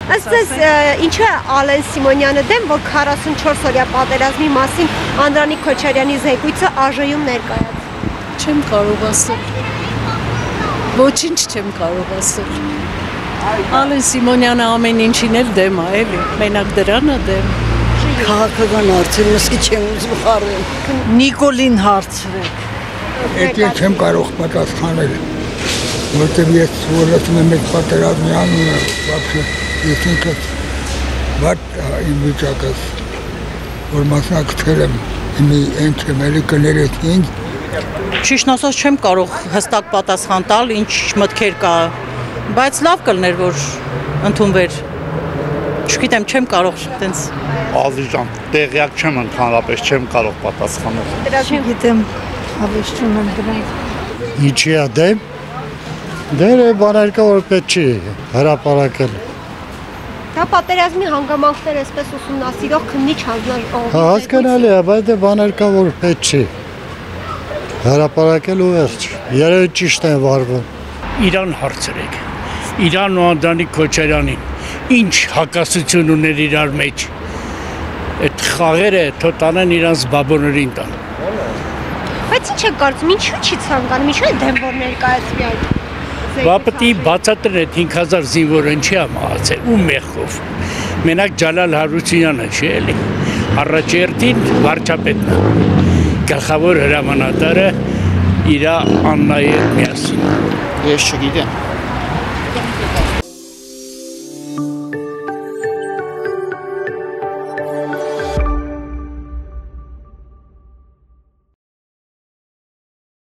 Ըստ ձեզ ինչու է Ալեն Սիմոնյանը դեմ, որ 44-օրյա պատերազմի մասին Անդրանիկ Քոչարյանի զեկույցը ԱԺ-ում ներկայաց։ Չեմ կարող ասել։ Ոչինչ չեմ կարող ասել։ Ալեն Սիմոնյանը ամեն ինչին էլ դեմ է, էլի։ Մենակ դրանը դեմ։ Քաղաքական հարցեր ոսկի չեմ ուզում խառնել։ Նիկոլին հարցրեք։ Եթե չեմ կարող պատասխանել, որտեղ ես որոշում եմ այդ պատերազմի անունը, вообще ես ինքս վատ իմ վիճակս, որ մասնակցել եմ, ինչ եմ էլի կներես ինձ։ Ճիշտ ասած չեմ կարող հստակ պատասխան տալ, ինչ մտքեր կա, բայց լավ կլներ, որ ընդունվեր։ Չգիտեմ, չեմ կարող այտենց։ Ալիժան, տեղյակ չեմ ընդհանրապես, չեմ կարող պատասխանել։ Չգիտեմ, հավես չունեմ դրան։ Ինչի է դեմ։ Դերը բաներ կա, որ պետք չի հրապարակել։ Դա պատերազմի հանգամանքներ այսպես ուսումնասիրող քննիչ հանձնաժողովի։ Հասկանալի է, բայց դե բաներ կա, որ պետք չի հրապարակել ու վերջ։ Երևի ճիշտ են վարվում։ Իրան հարցրեք։ Իրան ու Անդրանիկ Քոչարյանին ինչ հակասություն ուներ իրար մեջ։ Այդ խաղերը թոտանեն իրանց բաբոներին տան։ Բայց ինչ է կարծում, ինչու չի ցանկանում, ինչու է դեմ որ ներկայացվի այդ։ Բա պետք է բացատրեն այդ 5000 զինվորը ինչի է մահացել ու մեղքով։ Մենակ Ջալալ Հարությունյանը չէ էլի։ Առաջերտին վարչապետն է։ Գլխավոր հրամանատարը իր Աննայի հետ միասին։ Ես չգիտեմ։